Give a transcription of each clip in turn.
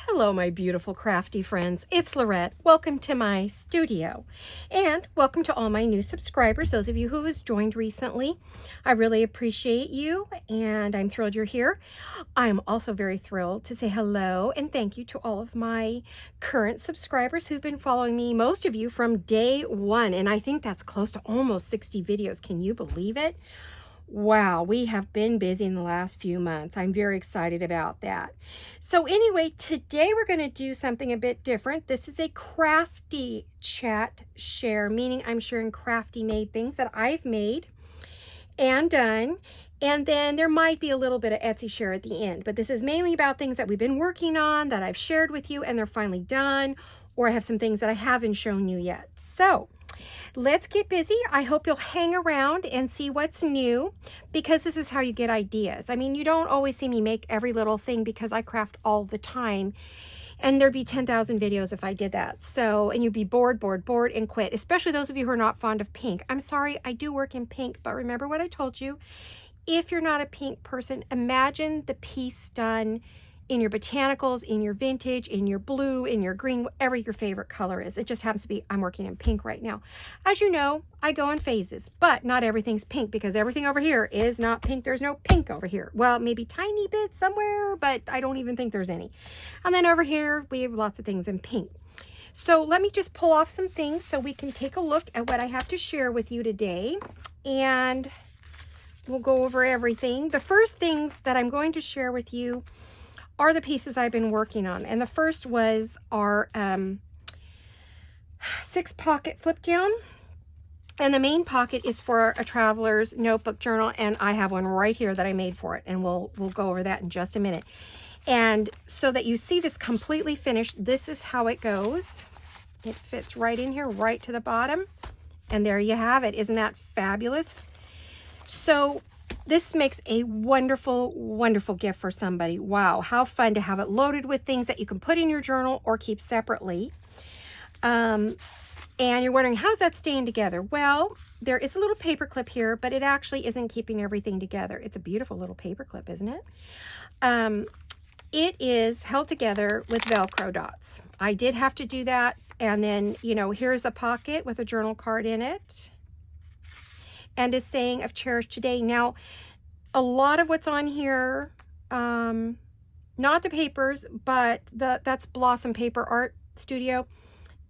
Hello, my beautiful crafty friends. It's Laurette. Welcome to my studio. And welcome to all my new subscribers, those of you who have joined recently. I really appreciate you, and I'm thrilled you're here. I'm also very thrilled to say hello and thank you to all of my current subscribers who've been following me, most of you from day one. And I think that's close to almost 60 videos. Can you believe it? Wow, we have been busy in the last few months. I'm very excited about that. So anyway, today we're going to do something a bit different. This is a crafty chat share, meaning I'm sharing crafty made things that I've made and done. And then there might be a little bit of Etsy share at the end, but this is mainly about things that we've been working on that I've shared with you and they're finally done, or I have some things that I haven't shown you yet. So let's get busy. I hope you'll hang around and see what's new, because this is how you get ideas. I mean, you don't always see me make every little thing because I craft all the time, and there'd be 10,000 videos if I did that. So, and you'd be bored and quit, especially those of you who are not fond of pink. I'm sorry, I do work in pink, but remember what I told you. If you're not a pink person, imagine the piece done in your botanicals, in your vintage, in your blue, in your green, whatever your favorite color is. It just happens to be, I'm working in pink right now. As you know, I go in phases, but not everything's pink because everything over here is not pink. There's no pink over here. Well, maybe tiny bits somewhere, but I don't even think there's any. And then over here, we have lots of things in pink. So let me just pull off some things so we can take a look at what I have to share with you today. And we'll go over everything. The first things that I'm going to share with you are the pieces I've been working on. And the first was our 6-pocket flip down. And the main pocket is for a traveler's notebook journal. And I have one right here that I made for it. And we'll go over that in just a minute. And so that you see this completely finished, this is how it goes. It fits right in here, right to the bottom. And there you have it. Isn't that fabulous? So this makes a wonderful, wonderful gift for somebody. Wow, how fun to have it loaded with things that you can put in your journal or keep separately. And you're wondering, how's that staying together? Well, there is a little paper clip here, but it actually isn't keeping everything together. It's a beautiful little paper clip, isn't it? It is held together with Velcro dots. I did have to do that. And then, you know, here's a pocket with a journal card in it. And a saying of cherish today. Now, a lot of what's on here, not the papers, but that's Blossom Paper Art Studio,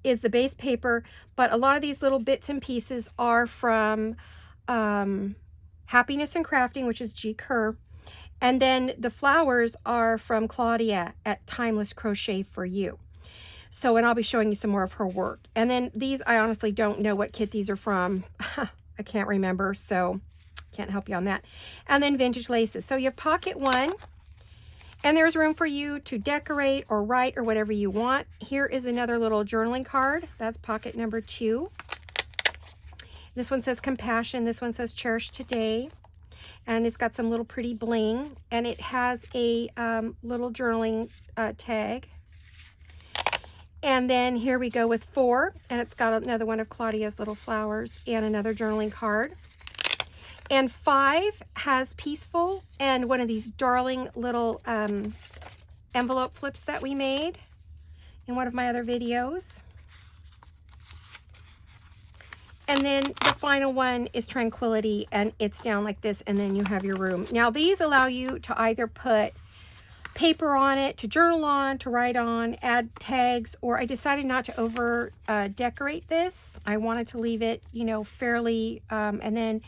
is the base paper. But a lot of these little bits and pieces are from Happiness and Crafting, which is G. Kerr. And then the flowers are from Claudia at Timeless Crochet for You. So, and I'll be showing you some more of her work. And then these, I honestly don't know what kit these are from. I can't remember, so can't help you on that. And then vintage laces. So you have pocket one, and there's room for you to decorate or write or whatever you want. Here is another little journaling card. That's pocket number 2. This one says compassion. This one says cherish today. And it's got some little pretty bling. And it has a little journaling tag. And then here we go with 4, and it's got another one of Claudia's little flowers and another journaling card. And 5 has peaceful and one of these darling little envelope flips that we made in one of my other videos. And then the final one is tranquility, and it's down like this, and then you have your room. Now these allow you to either put paper on it, to journal on, to write on, add tags, or I decided not to over decorate this. I wanted to leave it, you know, fairly, and then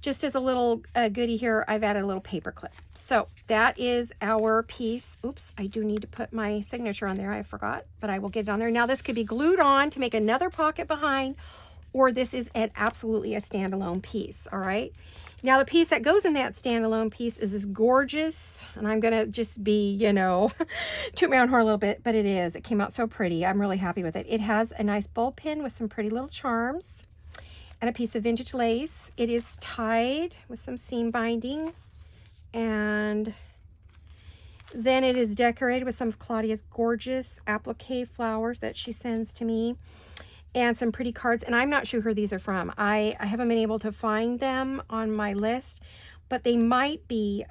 just as a little goodie here, I've added a little paper clip. So that is our piece. Oops, I do need to put my signature on there. I forgot, but I will get it on there. Now this could be glued on to make another pocket behind, or this is absolutely a standalone piece, all right? Now the piece that goes in that standalone piece is this gorgeous, and I'm gonna just be, you know, toot my own horn a little bit, but it is. It came out so pretty. I'm really happy with it. It has a nice bowl pin with some pretty little charms and a piece of vintage lace. It is tied with some seam binding, and then it is decorated with some of Claudia's gorgeous applique flowers that she sends to me, and some pretty cards. And I'm not sure who these are from. I haven't been able to find them on my list, but they might be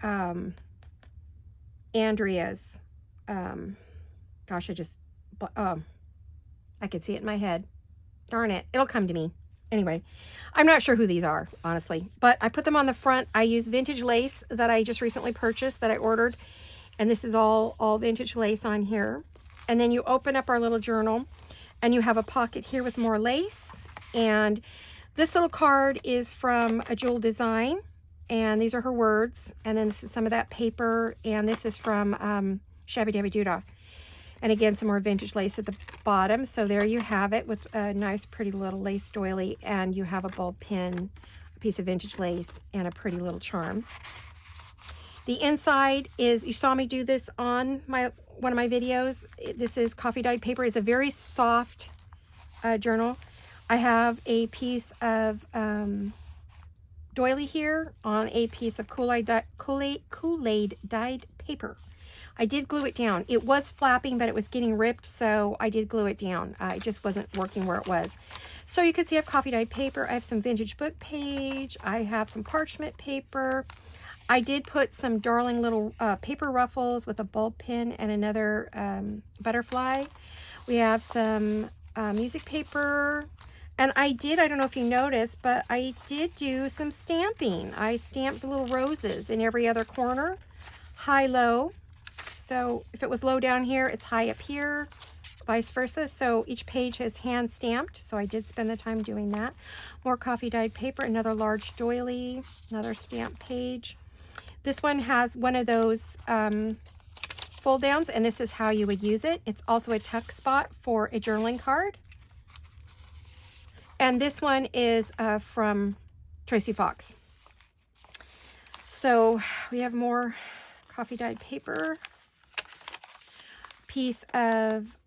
Andrea's Gosh, I could see it in my head. Darn it. It'll come to me. Anyway, I'm not sure who these are, honestly, but I put them on the front. I use vintage lace that I just recently purchased that I ordered. And this is all vintage lace on here. And then you open up our little journal and you have a pocket here with more lace. And this little card is from a Jewel Design. And these are her words. And then this is some of that paper. And this is from Shabby Dabby Doodah. And again, some more vintage lace at the bottom. So there you have it with a nice, pretty little lace doily. And you have a bulb pin, a piece of vintage lace, and a pretty little charm. The inside is, you saw me do this on one of my videos. This is coffee dyed paper. It's a very soft journal. I have a piece of doily here on a piece of Kool-Aid dyed paper. I did glue it down. It was flapping, but it was getting ripped, so I did glue it down. It just wasn't working where it was. So you can see I have coffee dyed paper. I have some vintage book page. I have some parchment paper. I did put some darling little paper ruffles with a bulb pin and another butterfly. We have some music paper. And I don't know if you noticed, but I did do some stamping. I stamped the little roses in every other corner, high, low. So if it was low down here, it's high up here, vice versa. So each page is hand stamped. So I did spend the time doing that. More coffee dyed paper, another large doily, another stamp page. This one has one of those fold downs, and this is how you would use it. It's also a tuck spot for a journaling card. And this one is from Tracy Fox. So we have more coffee dyed paper. Piece of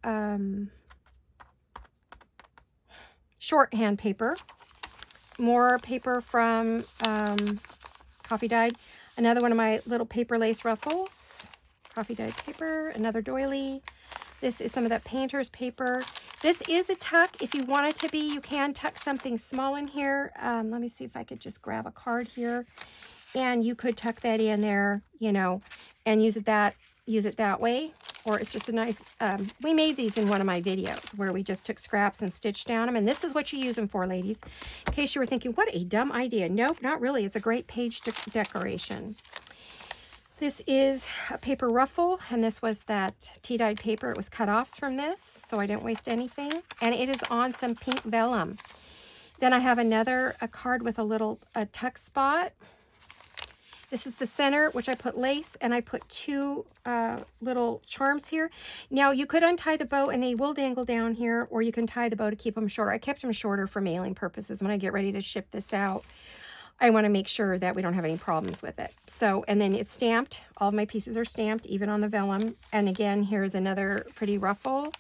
shorthand paper. More paper from coffee dyed. Another one of my little paper lace ruffles. Coffee dyed paper. Another doily. This is some of that painter's paper. This is a tuck. If you want it to be, you can tuck something small in here. Let me see if I could just grab a card here. And you could tuck that in there, you know, and use it that way. Or it's just a nice, we made these in one of my videos where we just took scraps and stitched down them. And this is what you use them for, ladies. In case you were thinking, what a dumb idea. Nope, not really. It's a great page decoration. This is a paper ruffle, and this was that tea-dyed paper. It was cut-offs from this, so I didn't waste anything. And it is on some pink vellum. Then I have a card with a little tuck spot. This is the center, which I put lace, and I put two little charms here. Now, you could untie the bow, and they will dangle down here, or you can tie the bow to keep them shorter. I kept them shorter for mailing purposes. When I get ready to ship this out, I want to make sure that we don't have any problems with it. So, and then it's stamped. All of my pieces are stamped, even on the vellum. And again, here's another pretty ruffle.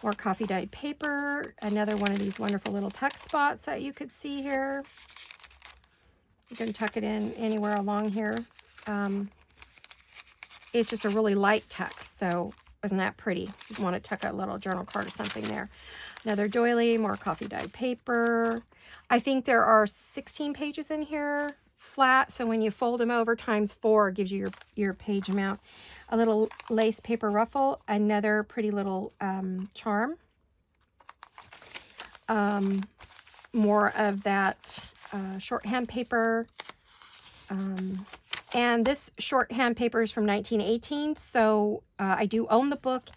More coffee dyed paper. Another one of these wonderful little tuck spots that you could see here. You can tuck it in anywhere along here. It's just a really light tuck, so isn't that pretty? You want to tuck a little journal card or something there. Another doily, more coffee dyed paper. I think there are 16 pages in here, flat, so when you fold them over times 4, it gives you your page amount. A little lace paper ruffle, another pretty little charm. More of that shorthand paper. And this shorthand paper is from 1918, so I do own the book,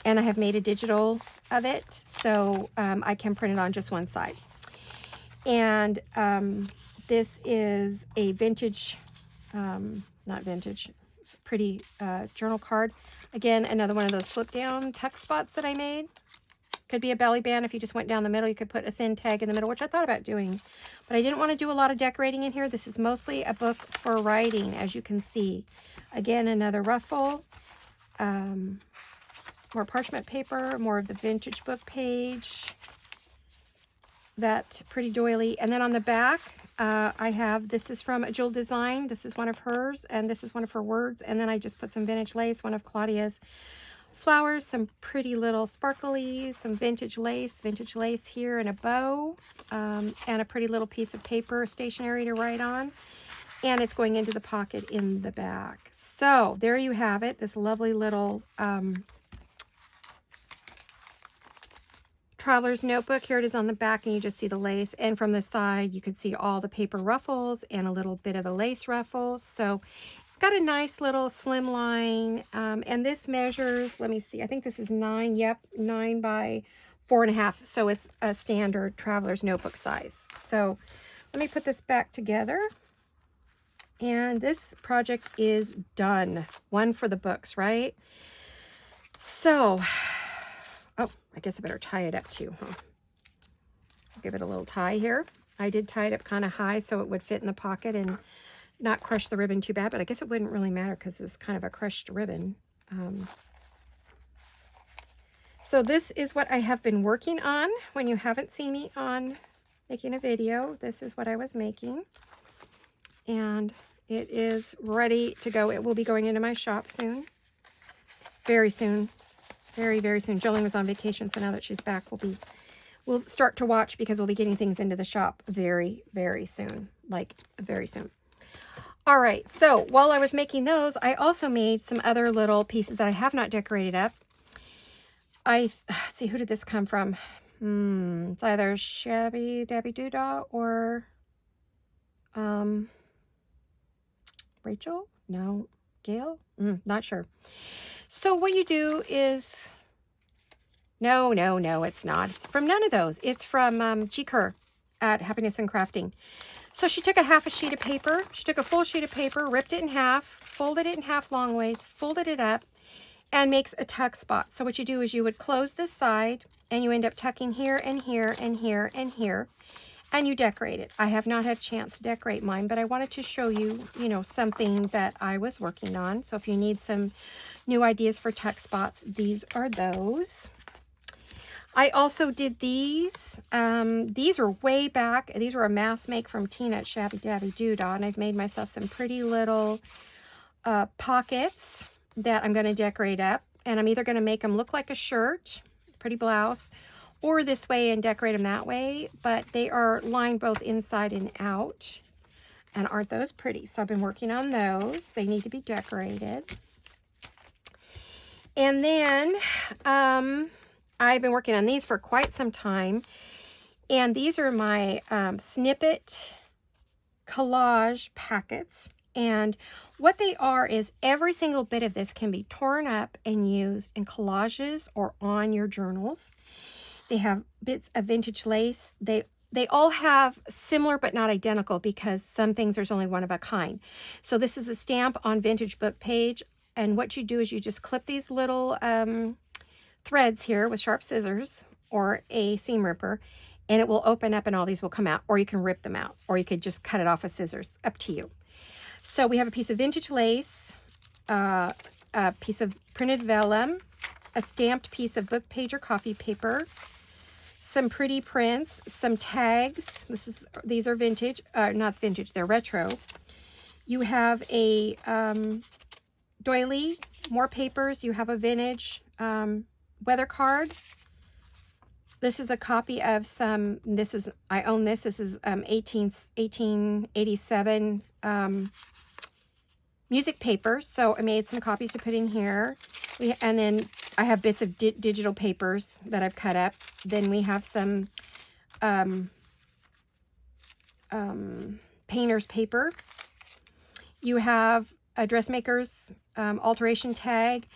and I have made a digital of it, so I can print it on just one side. And this is a vintage, not vintage, it's a pretty journal card. Again, another one of those flip down tuck spots that I made. Could be a belly band. If you just went down the middle, you could put a thin tag in the middle, which I thought about doing. But I didn't want to do a lot of decorating in here. This is mostly a book for writing, as you can see. Again, another ruffle. More parchment paper, more of the vintage book page. That pretty doily. And then on the back, I have, this is from a Jewel Design. This is one of hers, and this is one of her words. And then I just put some vintage lace, one of Claudia's flowers, some pretty little sparklies, some vintage lace here, and a bow, and a pretty little piece of paper stationery to write on. And it's going into the pocket in the back. So there you have it, this lovely little Traveler's Notebook. Here it is on the back, and you just see the lace. And from the side, you can see all the paper ruffles and a little bit of the lace ruffles. So it's got a nice little slim line. And this measures, let me see, I think this is 9. Yep, 9 by 4.5. So it's a standard Traveler's Notebook size. So let me put this back together. And this project is done. One for the books, right? So, oh, I guess I better tie it up too, huh? Give it a little tie here. I did tie it up kind of high so it would fit in the pocket and not crush the ribbon too bad, but I guess it wouldn't really matter because it's kind of a crushed ribbon. So this is what I have been working on. When you haven't seen me on making a video, this is what I was making. And it is ready to go. It will be going into my shop soon. Very soon. Very, very soon. Jolene was on vacation, so now that she's back, we'll start to watch because we'll be getting things into the shop very, very soon. Like, very soon. All right, so while I was making those, I also made some other little pieces that I have not decorated up. Let's see, who did this come from? It's either Shabby Doodah or Rachel? No. Gail? Not sure. So what you do is, no, it's not. It's from none of those. It's from G. Kerr at Happiness and Crafting. So she took a half a sheet of paper. She took a full sheet of paper, ripped it in half, folded it in half long ways, folded it up, and makes a tuck spot. So what you do is you would close this side, and you end up tucking here and here and here and here, and you decorate it. I have not had a chance to decorate mine, but I wanted to show you, something that I was working on. So if you need some new ideas for tuck spots, these are those. I also did these. These are way back. These were a mass make from Tina at Shabby Doodah, and I've made myself some pretty little pockets that I'm going to decorate up. And I'm either going to make them look like a shirt, pretty blouse, or this way and decorate them that way. But they are lined both inside and out. And aren't those pretty? So I've been working on those. They need to be decorated. And then I've been working on these for quite some time. And these are my snippet collage packets. And what they are is every single bit of this can be torn up and used in collages or on your journals. They have bits of vintage lace. They all have similar but not identical because some things there's only one of a kind. So this is a stamp on vintage book page. And what you do is you just clip these little threads here with sharp scissors or a seam ripper, and it will open up and all these will come out. Or you can rip them out, or you could just cut it off with scissors. Up to you. So we have a piece of vintage lace, a piece of printed vellum, a stamped piece of book page or coffee paper, some pretty prints, some tags. These are vintage, not vintage, they're retro. You have a doily, more papers. You have a vintage weather card. This is a copy of some, I own this. This is 1887 music paper. So I made some copies to put in here. And then I have bits of digital papers that I've cut up. Then we have some painter's paper. You have a dressmaker's alteration tag.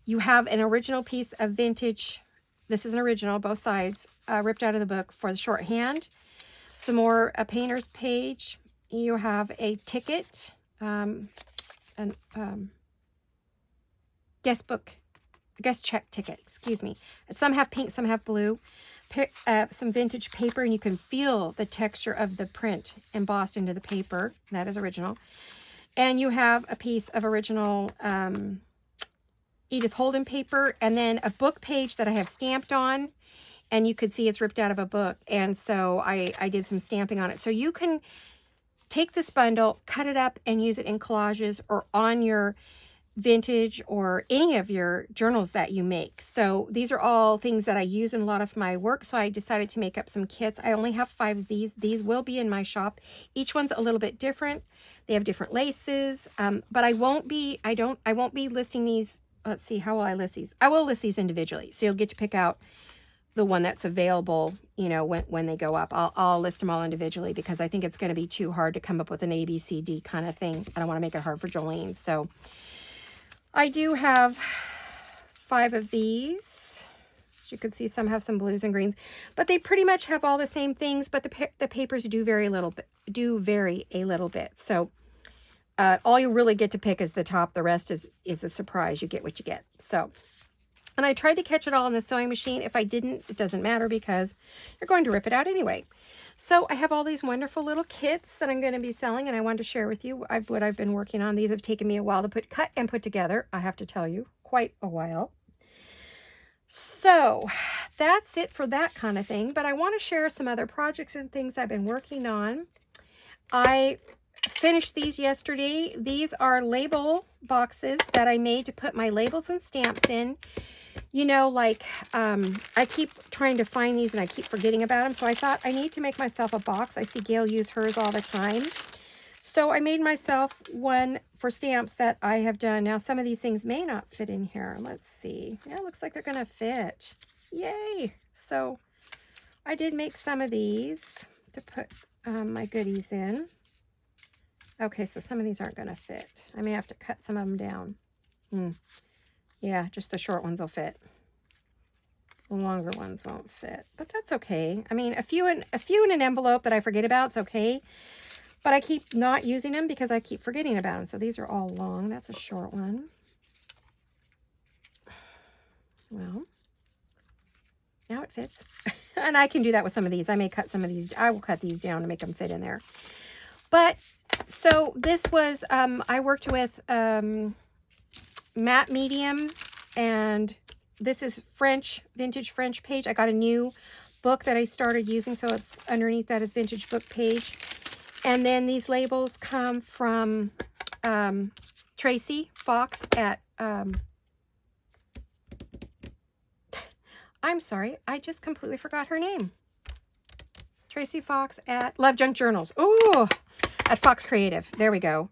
You have an original piece of vintage. This is an original, both sides, ripped out of the book for the shorthand. Some more, a painter's page. You have a ticket, guest check ticket, excuse me. And some have pink, some have blue. Some vintage paper, and you can feel the texture of the print embossed into the paper. That is original. And you have a piece of original Edith Holden paper, and then a book page that I have stamped on, and you could see it's ripped out of a book. And so I did some stamping on it. So you can take this bundle, cut it up, and use it in collages or on your vintage or any of your journals that you make. So these are all things that I use in a lot of my work. So I decided to make up some kits. I only have 5 of these. These will be in my shop. Each one's a little bit different. They have different laces, but I won't be listing these. Let's see, how will I list these? I will list these individually. So you'll get to pick out the one that's available, you know, when they go up. I'll list them all individually because I think it's going to be too hard to come up with an A, B, C, D kind of thing. I don't want to make it hard for Jolene. So I do have 5 of these. As you can see, some have some blues and greens, but they pretty much have all the same things, but the papers do vary a little bit. So all you really get to pick is the top. The rest is a surprise. You get what you get. So, and I tried to catch it all in the sewing machine. If I didn't, it doesn't matter because you're going to rip it out anyway. So I have all these wonderful little kits that I'm going to be selling, and I wanted to share with you what I've been working on. These have taken me a while to cut and put together. I have to tell you, quite a while. So that's it for that kind of thing. But I want to share some other projects and things I've been working on. I finished these yesterday. These are label boxes that I made to put my labels and stamps in. You know, like, I keep trying to find these and I keep forgetting about them. So I thought I need to make myself a box. I see Gail use hers all the time. So I made myself one for stamps that I have done. Now, some of these things may not fit in here. Let's see. Yeah, it looks like they're going to fit. Yay. So I did make some of these to put my goodies in. Okay, so some of these aren't going to fit. I may have to cut some of them down. Yeah, just the short ones will fit. The longer ones won't fit, but that's okay. I mean, a few in an envelope that I forget about, it's okay. But I keep not using them because I keep forgetting about them. So these are all long. That's a short one. Well, now it fits. And I can do that with some of these. I may cut some of these. I will cut these down to make them fit in there. But so this was, I worked with matte medium, and this is French, vintage French page. I got a new book that I started using, so it's underneath that is vintage book page. And then these labels come from Tracy Fox at, I'm sorry, I just completely forgot her name. Tracy Fox at Love Junk Journals. Ooh, at Fox Creative. There we go.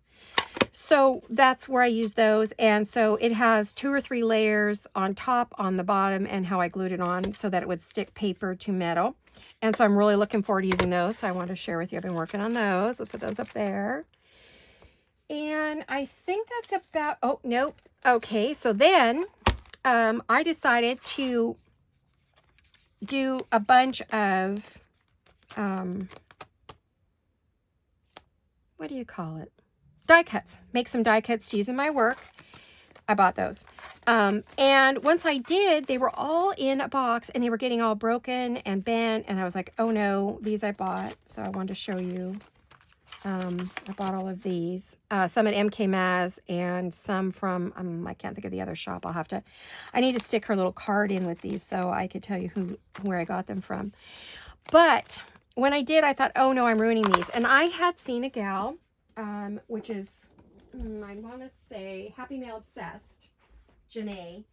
So that's where I use those. And so it has 2 or 3 layers on top, on the bottom, and how I glued it on so that it would stick paper to metal. And so I'm really looking forward to using those. So I want to share with you. I've been working on those. Let's put those up there. And I think that's about, oh, nope. Okay, so then I decided to do a bunch of, what do you call it? Die cuts. Make some die cuts to use in my work. I bought those. And once I did, they were all in a box and they were getting all broken and bent. And I was like, oh no, these I bought. So I wanted to show you. I bought all of these. Some at MK Maz and some from, I can't think of the other shop. I need to stick her little card in with these so I could tell you where I got them from. But when I did, I thought, oh no, I'm ruining these. And I had seen a gal, which is, I want to say Happy Mail Obsessed, Janae.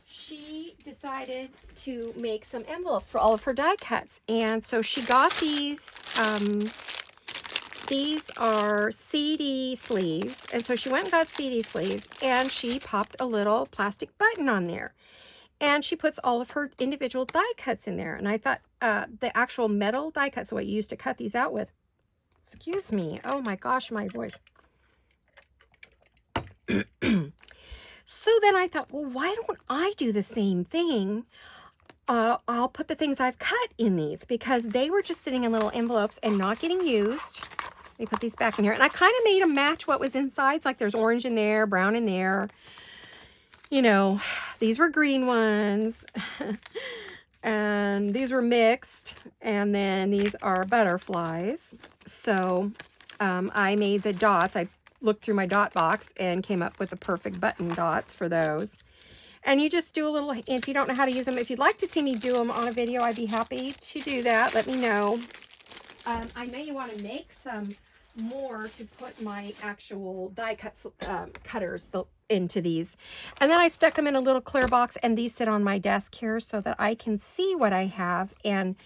She decided to make some envelopes for all of her die cuts. And so she got these are CD sleeves. And so she went and got CD sleeves and she popped a little plastic button on there. And she puts all of her individual die cuts in there. And I thought the actual metal die cuts, what you used to cut these out with. Excuse me. Oh my gosh, my voice. So then I thought, well, why don't I do the same thing? I'll put the things I've cut in these because they were just sitting in little envelopes and not getting used. Let me put these back in here. And I kind of made them match what was inside. It's like there's orange in there, brown in there. You know, these were green ones. And these were mixed. And then these are butterflies. So I made the dots. I looked through my dot box and came up with the perfect button dots for those. And you just do a little, if you don't know how to use them, if you'd like to see me do them on a video, I'd be happy to do that. Let me know. I may want to make some more to put my actual die cutters into these. And then I stuck them in a little clear box, and these sit on my desk here so that I can see what I have. And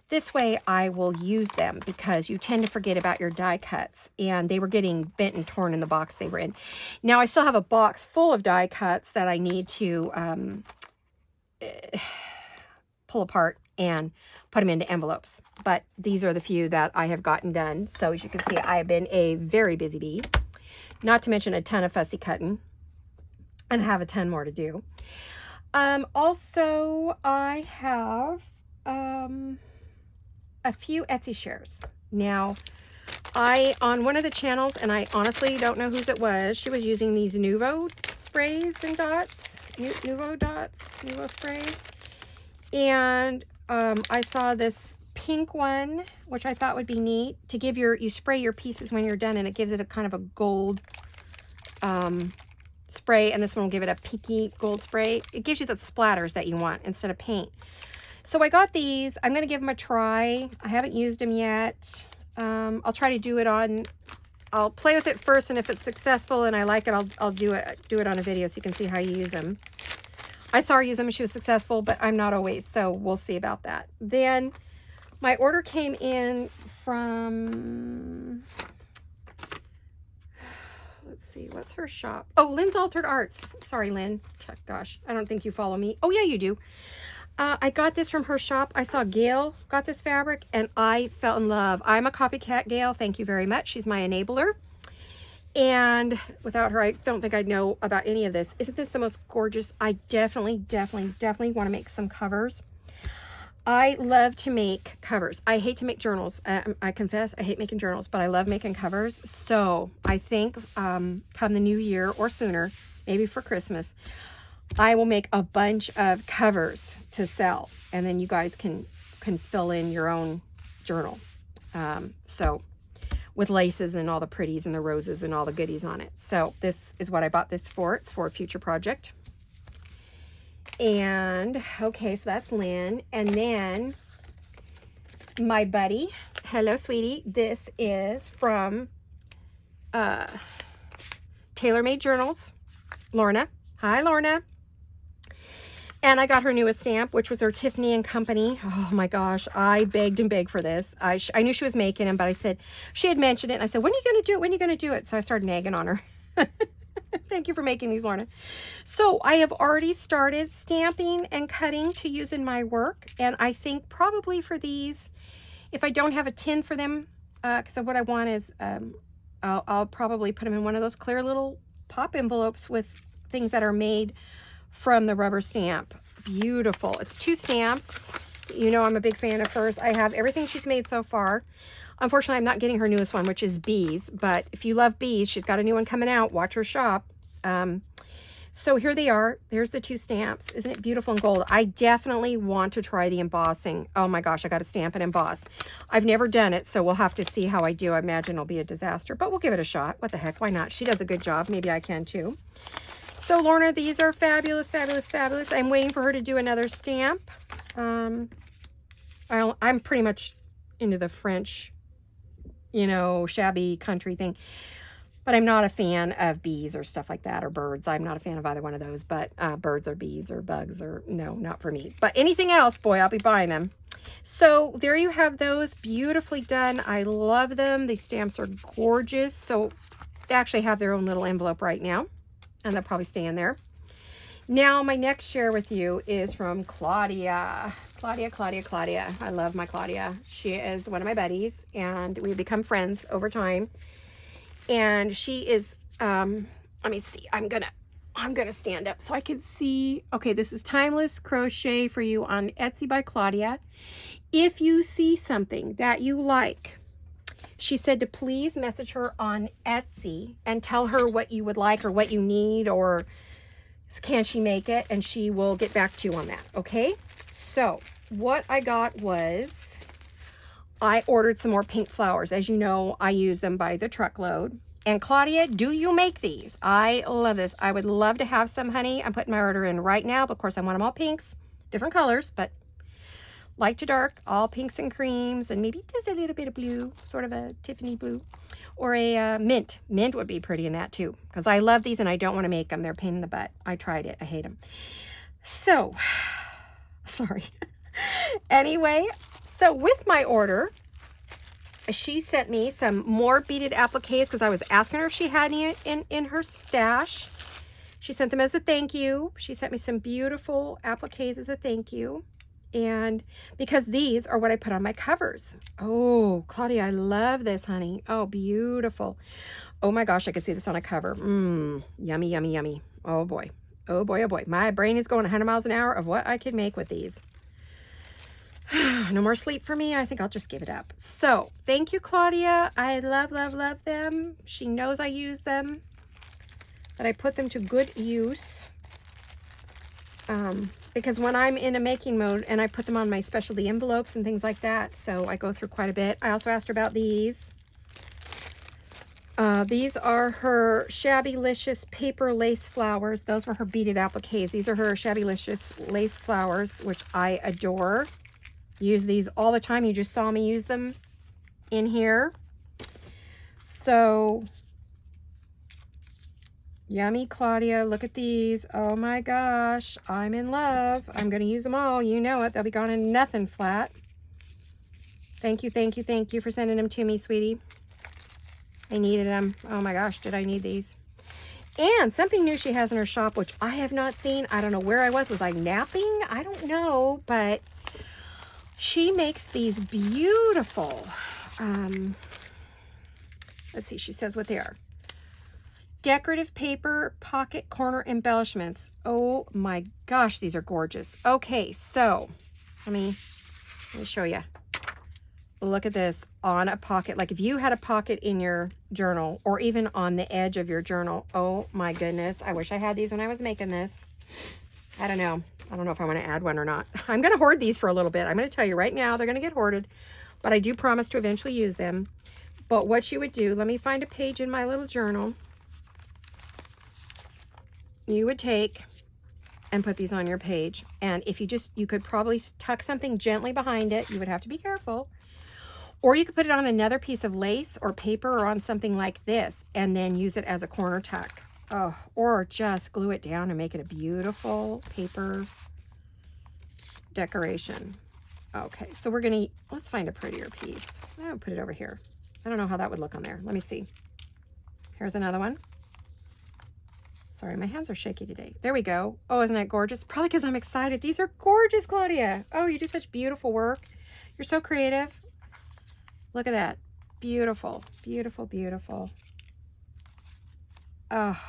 this way I will use them because you tend to forget about your die cuts, and they were getting bent and torn in the box they were in. Now I still have a box full of die cuts that I need to pull apart and put them into envelopes. But these are the few that I have gotten done. So as you can see, I have been a very busy bee, not to mention a ton of fussy cutting, and have a ton more to do. Also, I have a few Etsy shares. Now, on one of the channels, and I honestly don't know whose it was, she was using these Nuvo sprays and dots, Nuvo spray. And I saw this pink one, which I thought would be neat to give you spray your pieces when you're done, and it gives it a kind of a gold spray, and this one will give it a pinky gold spray. It gives you the splatters that you want instead of paint. So I got these. I'm going to give them a try. I haven't used them yet. I'll try to do it on, I'll play with it first, and if it's successful and I like it, I'll do it on a video so you can see how you use them. I saw her use them and she was successful, but I'm not always, so we'll see about that. Then my order came in from, let's see, what's her shop? Oh, Lynn's Altered Arts. Sorry, Lynn. Gosh, I don't think you follow me. Oh, yeah, you do. I got this from her shop. I saw Gail got this fabric and I fell in love. I'm a copycat, Gail. Thank you very much. She's my enabler. And without her, I don't think I'd know about any of this. Isn't this the most gorgeous? I definitely want to make some covers. I love to make covers. I hate to make journals. I confess, I hate making journals, but I love making covers. So I think come the new year or sooner, maybe for Christmas, I will make a bunch of covers to sell, and then you guys can fill in your own journal. So with laces and all the pretties and the roses and all the goodies on it. So this is what I bought this for. It's for a future project. And okay, so that's Lynn. And then my buddy, hello sweetie, this is from Tailor Made Journals, Lorna. Hi, Lorna. And I got her newest stamp, which was her Tiffany & Company. Oh my gosh, I begged and begged for this. I knew she was making them, but I said, she had mentioned it, and I said, when are you going to do it? When are you going to do it? So I started nagging on her. Thank you for making these, Lorna. So I have already started stamping and cutting to use in my work. And I think probably for these, if I don't have a tin for them, because what I want is, I'll probably put them in one of those clear little pop envelopes with things that are made from the rubber stamp. Beautiful. It's 2 stamps. You know I'm a big fan of hers. I have everything she's made so far. Unfortunately, I'm not getting her newest one, which is bees. But if you love bees, she's got a new one coming out. Watch her shop. So here they are. There's the 2 stamps. Isn't it beautiful and gold? I definitely want to try the embossing. Oh my gosh, I got to stamp and emboss. I've never done it, so we'll have to see how I do. I imagine it'll be a disaster, but we'll give it a shot. What the heck? Why not? She does a good job. Maybe I can too. So Lorna, these are fabulous, fabulous, fabulous. I'm waiting for her to do another stamp. I'm pretty much into the French, you know, shabby country thing. But I'm not a fan of bees or stuff like that, or birds. I'm not a fan of either one of those, but birds or bees or bugs or no, not for me. But anything else, boy, I'll be buying them. So there you have those, beautifully done. I love them. These stamps are gorgeous. So they actually have their own little envelope right now, and they'll probably stay in there. Now, my next share with you is from Claudia. Claudia. I love my Claudia. She is one of my buddies, and we've become friends over time. And she is, let me see, I'm gonna stand up so I can see. Okay, this is Timeless Crochet for you on Etsy by Claudia. If you see something that you like, she said to please message her on Etsy and tell her what you would like or what you need, or can she make it, and she will get back to you on that, okay? So what I got was, I ordered some more pink flowers. As you know, I use them by the truckload. And Claudia, do you make these? I love this. I would love to have some, honey. I'm putting my order in right now, but of course I want them all pinks, different colors, but light to dark, all pinks and creams, and maybe just a little bit of blue, sort of a Tiffany blue, or a mint. Mint would be pretty in that too, because I love these and I don't want to make them. They're a pain in the butt. I tried it. I hate them. So, sorry. Anyway, so with my order, she sent me some more beaded appliques because I was asking her if she had any in her stash. She sent them as a thank you. She sent me some beautiful appliques as a thank you. And because these are what I put on my covers. Oh, Claudia, I love this, honey. Oh, beautiful. Oh my gosh, I could see this on a cover. Yummy, yummy, yummy. Oh boy. Oh boy, oh boy. My brain is going 100 miles an hour of what I could make with these. No more sleep for me. I think I'll just give it up. So thank you, Claudia. I love, love, love them. She knows I use them, that I put them to good use. Because when I'm in a making mode and I put them on my specialty envelopes and things like that, so I go through quite a bit. I also asked her about these. These are her Shabbylicious paper lace flowers. Those were her beaded appliques. These are her Shabbylicious lace flowers, which I adore. Use these all the time. You just saw me use them in here. So yummy, Claudia. Look at these. Oh my gosh. I'm in love. I'm going to use them all. You know it. They'll be gone in nothing flat. Thank you, thank you, thank you for sending them to me, sweetie. I needed them. Oh my gosh, did I need these. And something new she has in her shop, which I have not seen. I don't know where I was. Was I napping? I don't know, but she makes these beautiful, let's see, she says what they are. Decorative paper pocket corner embellishments. Oh my gosh, these are gorgeous. Okay, so let me show you. Look at this on a pocket. Like if you had a pocket in your journal or even on the edge of your journal. Oh my goodness. I wish I had these when I was making this. I don't know. I don't know if I want to add one or not. I'm going to hoard these for a little bit. I'm going to tell you right now, they're going to get hoarded, but I do promise to eventually use them. But what you would do, let me find a page in my little journal. You would take and put these on your page. And if you could probably tuck something gently behind it. You would have to be careful. Or you could put it on another piece of lace or paper or on something like this and then use it as a corner tuck. Oh, or just glue it down and make it a beautiful paper decoration. Okay, so let's find a prettier piece. I'll put it over here. I don't know how that would look on there. Let me see. Here's another one. Sorry, my hands are shaky today. There we go. Oh, isn't that gorgeous? Probably because I'm excited. These are gorgeous, Claudia. Oh, you do such beautiful work. You're so creative. Look at that. Beautiful, beautiful, beautiful. Oh,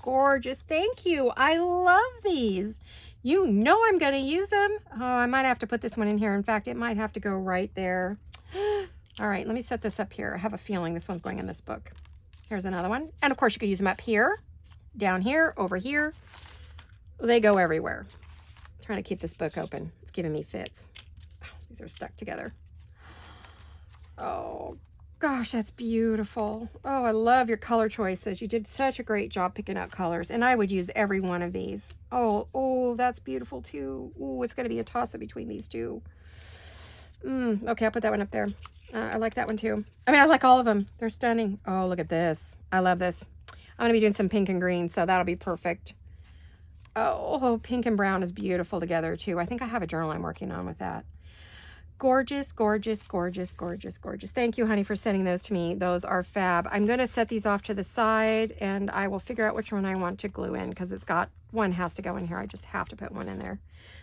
gorgeous. Thank you. I love these. You know I'm going to use them. Oh, I might have to put this one in here. In fact, it might have to go right there. All right, let me set this up here. I have a feeling this one's going in this book. Here's another one. And of course, you could use them up here, down here, over here. They go everywhere. I'm trying to keep this book open. It's giving me fits. Oh, these are stuck together. Oh, gosh, that's beautiful. Oh, I love your color choices. You did such a great job picking out colors, and I would use every one of these. Oh, that's beautiful too. Oh, it's going to be a toss-up between these two. Okay, I'll put that one up there. I like that one too. I mean, I like all of them. They're stunning. Oh, look at this. I love this. I'm going to be doing some pink and green, so that'll be perfect. Oh, pink and brown is beautiful together too. I think I have a journal I'm working on with that. Gorgeous, gorgeous, gorgeous, gorgeous, gorgeous. Thank you, honey, for sending those to me. Those are fab. I'm going to set these off to the side, and I will figure out which one I want to glue in because one has to go in here. I just have to put one in there.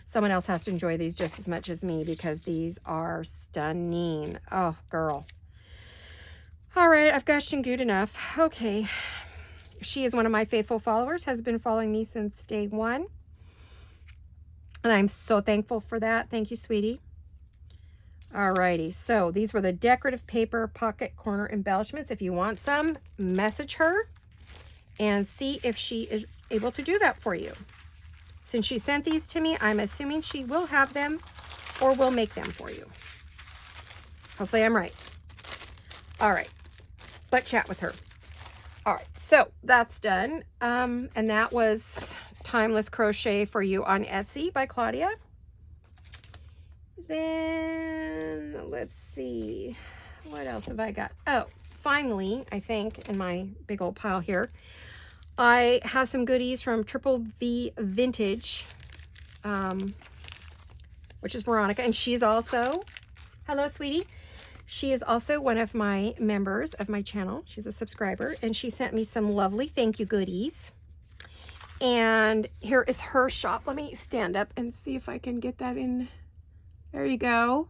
Someone else has to enjoy these just as much as me because these are stunning. Oh, girl. All right, I've gushed and gooed enough. Okay. She is one of my faithful followers, has been following me since day one. And I'm so thankful for that. Thank you, sweetie. Alrighty, so these were the decorative paper pocket corner embellishments. If you want some, message her and see if she is able to do that for you. Since she sent these to me, I'm assuming she will have them or will make them for you. Hopefully I'm right. All right, but chat with her. All right, so that's done. And that was Timeless Crochet for You on Etsy by Claudia. Then let's see, what else have I got? Oh, finally, I think in my big old pile here, I have some goodies from Triple V Vintage, which is Veronica, and she's also, hello, sweetie. She is also one of my members of my channel. She's a subscriber, and she sent me some lovely thank you goodies. And here is her shop. Let me stand up and see if I can get that in. There you go.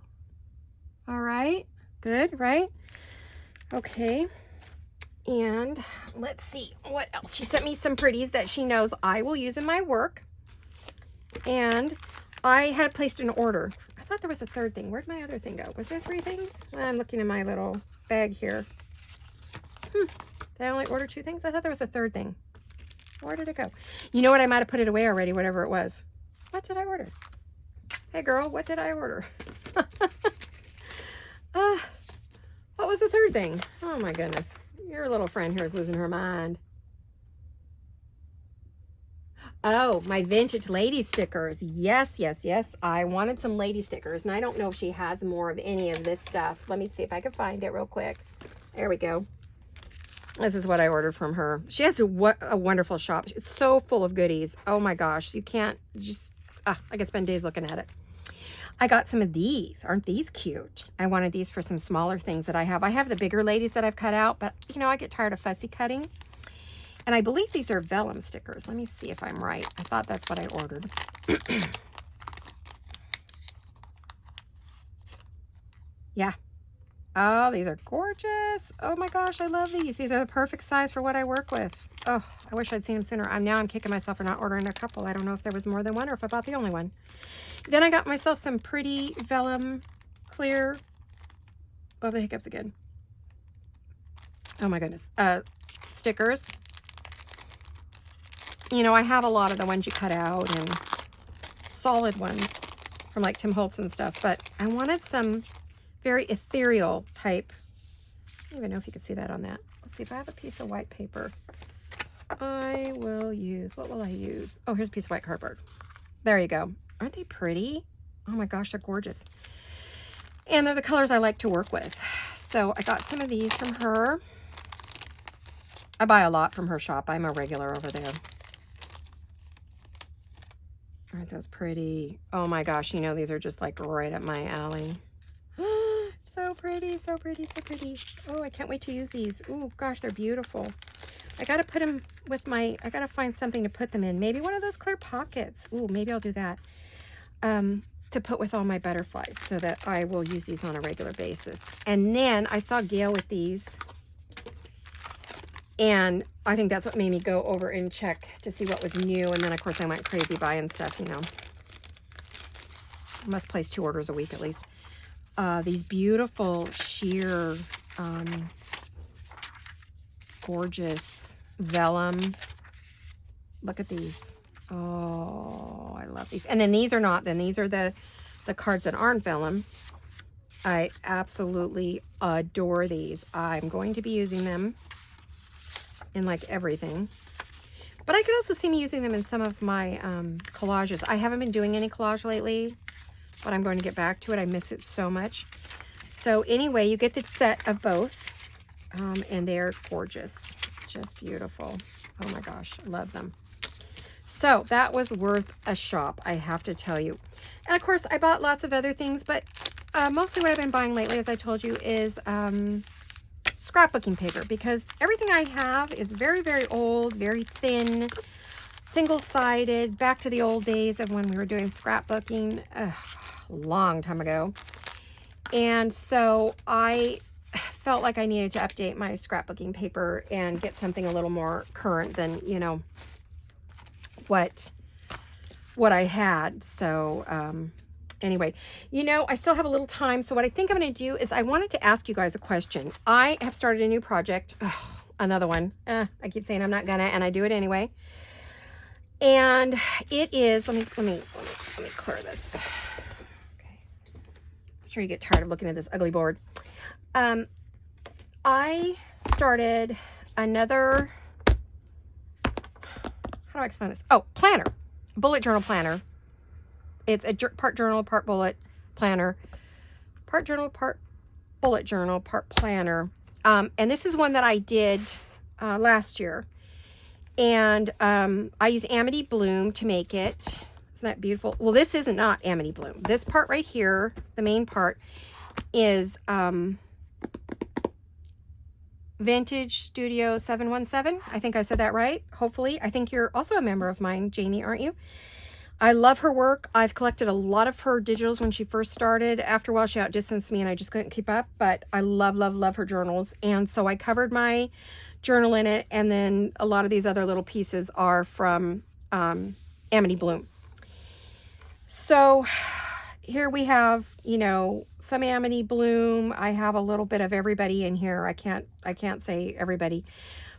All right, good, right? Okay, and let's see what else. She sent me some pretties that she knows I will use in my work. And I had placed an order. I thought there was a third thing. Where'd my other thing go? Was there 3 things? I'm looking in my little bag here. Did I only order 2 things? I thought there was a third thing. Where did it go? You know what? I might have put it away already, whatever it was. What did I order? Hey girl, what did I order? What was the third thing? Oh my goodness. Your little friend here is losing her mind. Oh, my vintage lady stickers. Yes, yes, yes. I wanted some lady stickers, and I don't know if she has more of any of this stuff. Let me see if I can find it real quick. There we go. This is what I ordered from her. She has a wonderful shop. It's so full of goodies. Oh my gosh. You can't just, I could spend days looking at it. I got some of these. Aren't these cute? I wanted these for some smaller things that I have. I have the bigger ladies that I've cut out, but you know, I get tired of fussy cutting. And I believe these are vellum stickers. Let me see if I'm right. I thought that's what I ordered. Yeah. Oh, these are gorgeous. Oh my gosh, I love these. These are the perfect size for what I work with. Oh, I wish I'd seen them sooner. Now I'm kicking myself for not ordering a couple. I don't know if there was more than one or if I bought the only one. Then I got myself some pretty vellum clear. Oh, the hiccups again. Oh my goodness. Stickers. You know, I have a lot of the ones you cut out and solid ones from like Tim Holtz and stuff, but I wanted some very ethereal type. I don't even know if you can see that on that. Let's see if I have a piece of white paper. I will use, what will I use? Oh, here's a piece of white cardboard. There you go. Aren't they pretty? Oh my gosh, they're gorgeous. And they're the colors I like to work with. So I got some of these from her. I buy a lot from her shop. I'm a regular over there. Aren't those pretty? Oh my gosh, you know, these are just like right up my alley. So pretty, so pretty, so pretty. Oh, I can't wait to use these. Oh gosh, they're beautiful. I gotta put them with my, I gotta find something to put them in. Maybe one of those clear pockets. Ooh, maybe I'll do that. To put with all my butterflies so that I will use these on a regular basis. And then I saw Gail with these. And I think that's what made me go over and check to see what was new. And then, of course, I went crazy buying stuff, you know. I must place 2 orders a week at least. These beautiful sheer, gorgeous vellum. Look at these. Oh, I love these. And then these are not. Then these are the cards that aren't vellum. I absolutely adore these. I'm going to be using them in like everything, but I could also see me using them in some of my collages. I haven't been doing any collage lately, but I'm going to get back to it. I miss it so much. So anyway, you get the set of both, and they're gorgeous, just beautiful. Oh my gosh, I love them. So that was worth a shop, I have to tell you. And of course, I bought lots of other things, but mostly what I've been buying lately, as I told you, is scrapbooking paper, because everything I have is very, very old, very thin, single-sided, back to the old days of when we were doing scrapbooking a long time ago. And so I felt like I needed to update my scrapbooking paper and get something a little more current than, you know, what I had. So anyway, you know, I still have a little time. So what I think I'm going to do is I wanted to ask you guys a question. I have started a new project. Ugh, another one. I keep saying I'm not gonna, and I do it anyway. And it is, let me clear this. Okay. I'm sure you get tired of looking at this ugly board. I started another, how do I explain this? Oh, planner, bullet journal planner. It's a part journal, part bullet planner. Part journal, part bullet journal, part planner. And this is one that I did last year. And I use Amity Bloom to make it. Isn't that beautiful? Well, this isn't not Amity Bloom. This part right here, the main part, is Vintage Studio 717. I think I said that right. Hopefully. I think you're also a member of mine, Jamie, aren't you? I love her work. I've collected a lot of her digitals when she first started. After a while, she outdistanced me and I just couldn't keep up, but I love, love, love her journals. And so I covered my journal in it. And then a lot of these other little pieces are from Amity Bloom. So here we have, you know, some Amity Bloom. I have a little bit of everybody in here. I can't say everybody,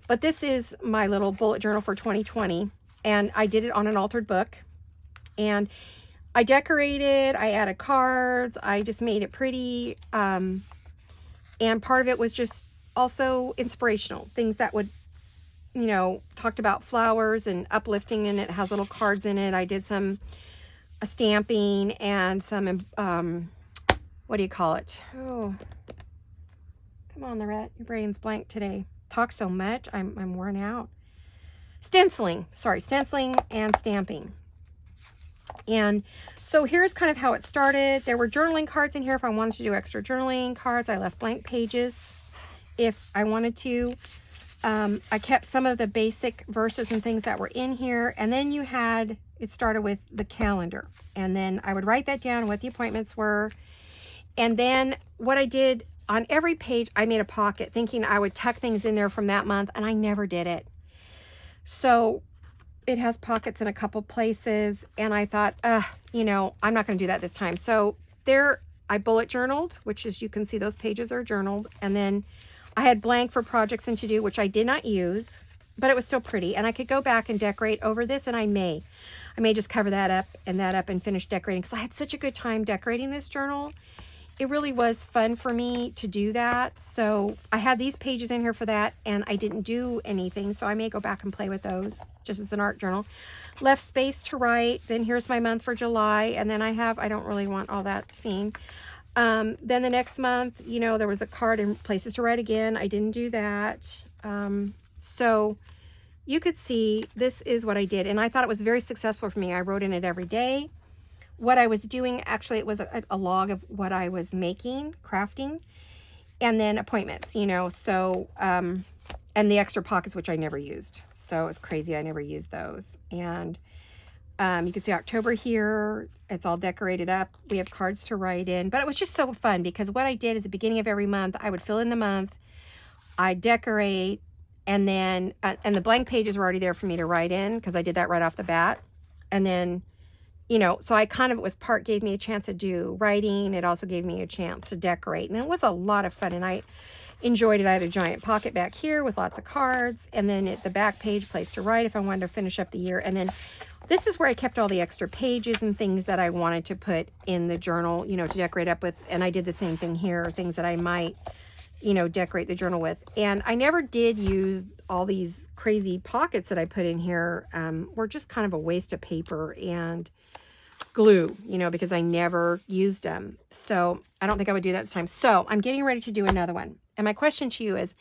but this is my little bullet journal for 2020. And I did it on an altered book. And I decorated, I added cards, I just made it pretty. And part of it was just also inspirational. Things that would, you know, talked about flowers and uplifting, and it has little cards in it. I did some stamping and some, what do you call it? Oh, come on, Laurette, your brain's blank today. Talk so much, I'm worn out. Stenciling, sorry, stenciling and stamping. And so here's kind of how it started. There were journaling cards in here if I wanted to do extra journaling cards. I left blank pages if I wanted to. I kept some of the basic verses and things that were in here. And then you had, it started with the calendar. And then I would write that down, what the appointments were. And then what I did on every page, I made a pocket thinking I would tuck things in there from that month. And I never did it. So it has pockets in a couple places, and I thought, you know, I'm not going to do that this time. So there, I bullet journaled, which is, you can see those pages are journaled, and then I had blank for projects and to do, which I did not use, but it was still pretty, and I could go back and decorate over this, and I may just cover that up and finish decorating, because I had such a good time decorating this journal. It really was fun for me to do that. So I had these pages in here for that, and I didn't do anything. So I may go back and play with those just as an art journal. Left space to write. Then here's my month for July. And then I don't really want all that seen. Then the next month, you know, there was a card and places to write again. I didn't do that. So you could see this is what I did. And I thought it was very successful for me. I wrote in it every day. What I was doing, actually, it was a log of what I was making, crafting, and then appointments, you know, so, and the extra pockets, which I never used. So it was crazy. I never used those. And you can see October here. It's all decorated up. We have cards to write in. But it was just so fun, because what I did is, the beginning of every month, I would fill in the month, I decorate, and then, and the blank pages were already there for me to write in, because I did that right off the bat. And then, you know, so I kind of, it was gave me a chance to do writing. It also gave me a chance to decorate. And it was a lot of fun. And I enjoyed it. I had a giant pocket back here with lots of cards. And then at the back page, place to write if I wanted to finish up the year. And then this is where I kept all the extra pages and things that I wanted to put in the journal, you know, to decorate up with. And I did the same thing here, things that I might, you know, decorate the journal with. And I never did use all these crazy pockets that I put in here. Were just kind of a waste of paper and glue, you know, because I never used them. So I don't think I would do that this time. So I'm getting ready to do another one. And my question to you is,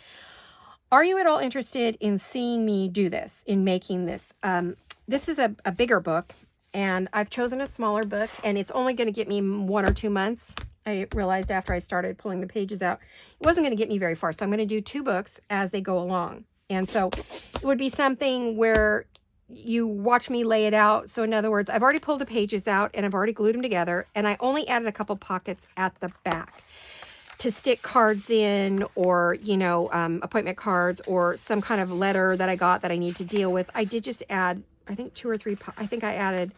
are you at all interested in seeing me do this, in making this? This is a bigger book, and I've chosen a smaller book, and it's only going to get me 1 or 2 months. I realized after I started pulling the pages out, it wasn't going to get me very far. So I'm going to do 2 books as they go along. And so it would be something where you watch me lay it out. So in other words, I've already pulled the pages out and I've already glued them together, and I only added a couple pockets at the back to stick cards in, or, you know, appointment cards, or some kind of letter that I got that I need to deal with. I did just add, I think 2 or 3, I think I added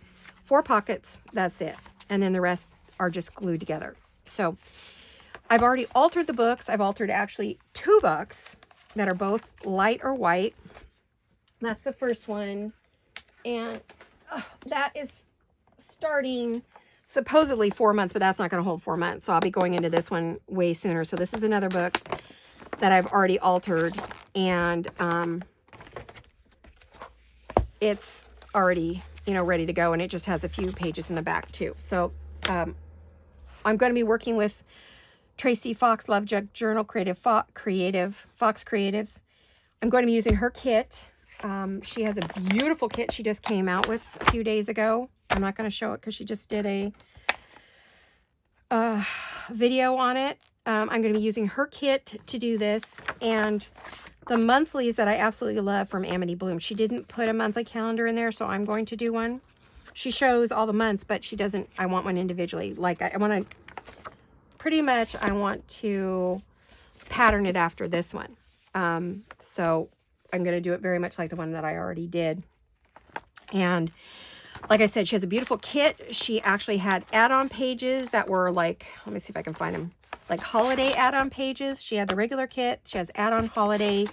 4 pockets. That's it. And then the rest are just glued together. So I've already altered the books. I've altered actually 2 books that are both light or white. That's the first one. And that is starting supposedly 4 months, but that's not going to hold 4 months. So I'll be going into this one way sooner. So this is another book that I've already altered, and it's already, you know, ready to go. And it just has a few pages in the back too. So I'm going to be working with Tracy Fox, Love Jug Journal, Fox Creatives. I'm going to be using her kit. She has a beautiful kit she just came out with a few days ago. I'm not going to show it because she just did a video on it. I'm going to be using her kit to do this, and the monthlies that I absolutely love from Amity Bloom. She didn't put a monthly calendar in there, so I'm going to do one. She shows all the months, but she doesn't, I want one individually. Like I want to, pretty much I want to pattern it after this one. So I'm going to do it very much like the one that I already did. And like I said, she has a beautiful kit. She actually had add-on pages that were like, let me see if I can find them, like holiday add-on pages. She had the regular kit. She has add-on holiday.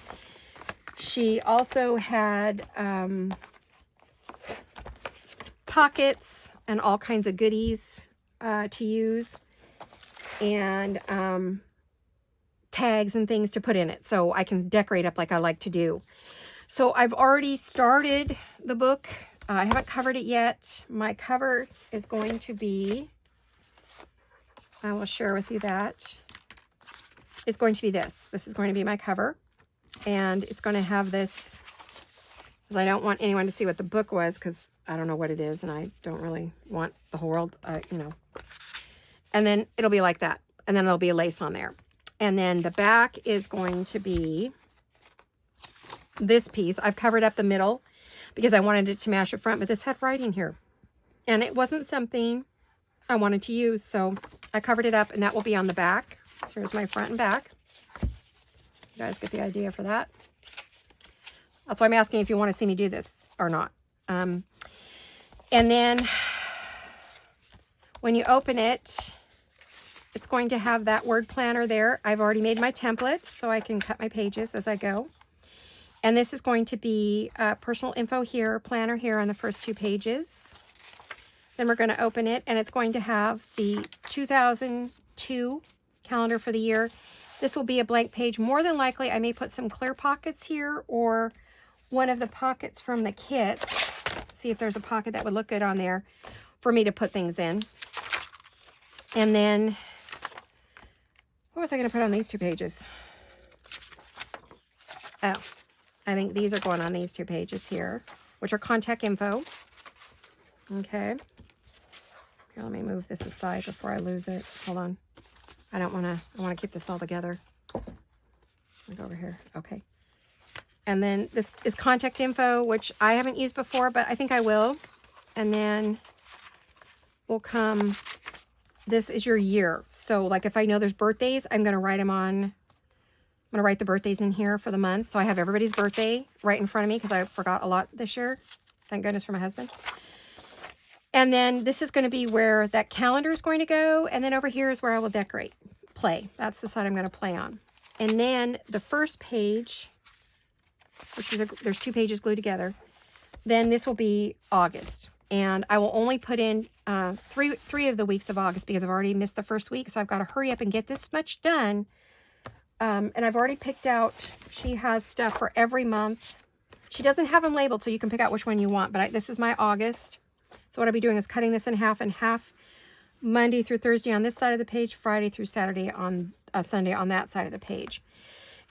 She also had pockets and all kinds of goodies to use, and tags and things to put in it so I can decorate up like I like to do. So I've already started the book. I haven't covered it yet. My cover is going to be, I will share with you that. It's going to be this. This is going to be my cover. And it's going to have this, because I don't want anyone to see what the book was, because I don't know what it is, and I don't really want the whole world, you know. And then it'll be like that. And then there'll be a lace on there. And then the back is going to be this piece. I've covered up the middle because I wanted it to match the front, but this had writing here. And it wasn't something I wanted to use, so I covered it up, and that will be on the back. So here's my front and back. You guys get the idea for that. That's why I'm asking if you want to see me do this or not. And then when you open it, it's going to have that word planner there. I've already made my template so I can cut my pages as I go. And this is going to be personal info here, planner here on the first 2 pages. Then we're going to open it, and it's going to have the 2002 calendar for the year. This will be a blank page. More than likely, I may put some clear pockets here, or one of the pockets from the kit. See if there's a pocket that would look good on there for me to put things in. And then, what was I going to put on these 2 pages? Oh, I think these are going on these 2 pages here, which are contact info. Okay. Here, let me move this aside before I lose it. Hold on. I want to keep this all together. Let me go over here. Okay. And then this is contact info, which I haven't used before, but I think I will. And then will come, this is your year. So like if I know there's birthdays, I'm going to write them on, I'm going to write the birthdays in here for the month. So I have everybody's birthday right in front of me because I forgot a lot this year. Thank goodness for my husband. And then this is going to be where that calendar is going to go. And then over here is where I will decorate, play. That's the side I'm going to play on. And then the first page, which is there's 2 pages glued together. Then this will be August. And I will only put in three of the weeks of August because I've already missed the first week. So I've got to hurry up and get this much done. And I've already picked out, she has stuff for every month. She doesn't have them labeled, so you can pick out which one you want. But this is my August. So what I'll be doing is cutting this in half Monday through Thursday on this side of the page, Friday through Saturday on Sunday on that side of the page.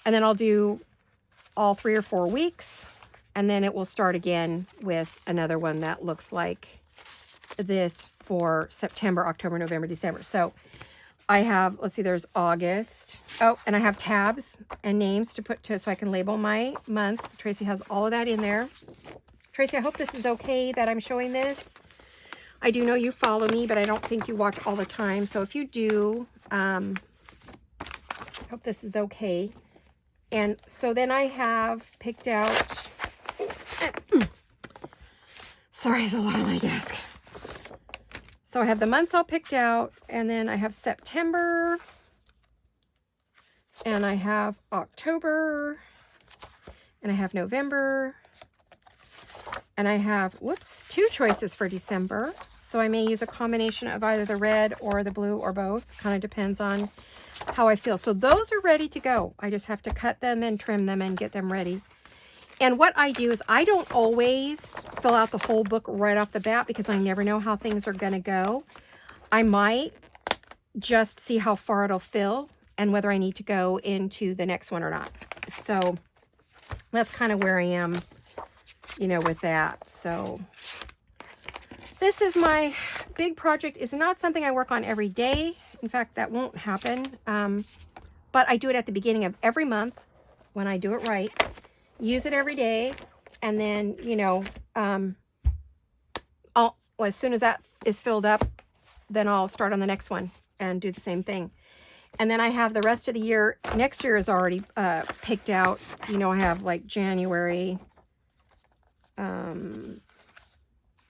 And then I'll do all 3 or 4 weeks, and then it will start again with another one that looks like this for September, October, November, December. So I have, let's see, there's August. Oh, and I have tabs and names to put to so I can label my months. Tracy has all of that in there. Tracy, I hope this is okay that I'm showing this. I do know you follow me, but I don't think you watch all the time. So if you do, I hope this is okay. And so then I have picked out, sorry, there's a lot on my desk. So I have the months all picked out, and then I have September, and I have October, and I have November, and I have, whoops, 2 choices for December. So I may use a combination of either the red or the blue or both. Kind of depends on how I feel. So those are ready to go. I just have to cut them and trim them and get them ready. And what I do is I don't always fill out the whole book right off the bat because I never know how things are going to go. I might just see how far it'll fill and whether I need to go into the next one or not. So that's kind of where I am, you know, with that. So this is my big project. It's not something I work on every day. In fact, that won't happen. But I do it at the beginning of every month when I do it right. Use it every day. And then, you know, as soon as that is filled up, then I'll start on the next one and do the same thing. And then I have the rest of the year. Next year is already picked out. You know, I have like January,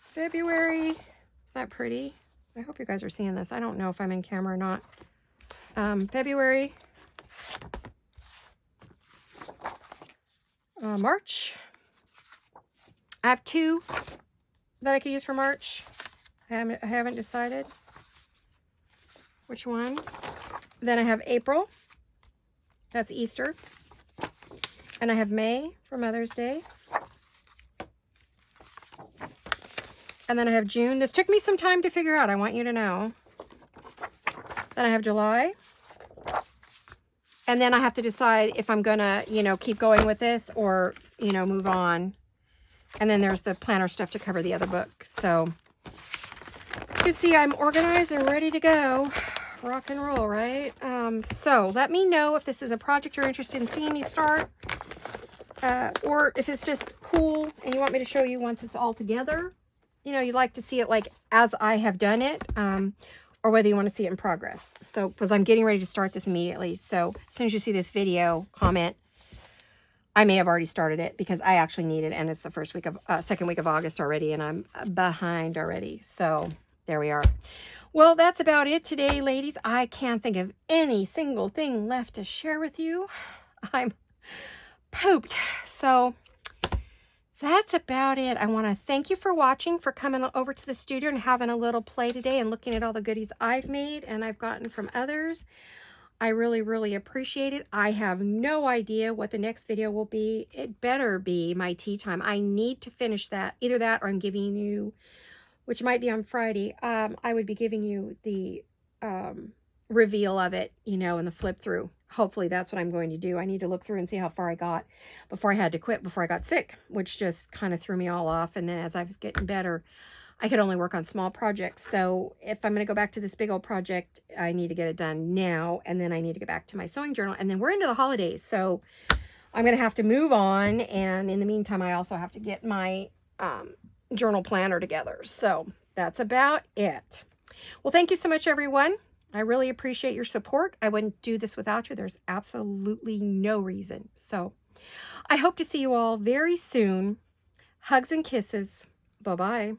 February. Is that pretty? I hope you guys are seeing this. I don't know if I'm in camera or not. February, March. I have 2 that I could use for March. I haven't decided which one. Then I have April. That's Easter. And I have May for Mother's Day. And then I have June. This took me some time to figure out, I want you to know. Then I have July. And then I have to decide if I'm going to, you know, keep going with this or, you know, move on. And then there's the planner stuff to cover the other book. So you can see I'm organized and ready to go. Rock and roll, right? So let me know if this is a project you're interested in seeing me start. Or if it's just cool and you want me to show you once it's all together. You know, you'd like to see it like as I have done it, or whether you want to see it in progress. So, because I'm getting ready to start this immediately. So as soon as you see this video, comment. I may have already started it because I actually need it, and it's the second week of August already, and I'm behind already. So there we are. Well, that's about it today, ladies. I can't think of any single thing left to share with you. I'm pooped. So that's about it. I want to thank you for watching, for coming over to the studio and having a little play today and looking at all the goodies I've made and I've gotten from others. I really, really appreciate it. I have no idea what the next video will be. It better be my tea time. I need to finish that. Either that or I'm giving you, which might be on Friday, I would be giving you the reveal of it, you know, and the flip through. Hopefully that's what I'm going to do. I need to look through and see how far I got before I had to quit, before I got sick, which just kind of threw me all off. And then as I was getting better, I could only work on small projects. So if I'm going to go back to this big old project, I need to get it done now. And then I need to get back to my sewing journal. And then we're into the holidays. So I'm going to have to move on. And in the meantime, I also have to get my journal planner together. So that's about it. Well, thank you so much, everyone. I really appreciate your support. I wouldn't do this without you. There's absolutely no reason. So I hope to see you all very soon. Hugs and kisses. Bye-bye.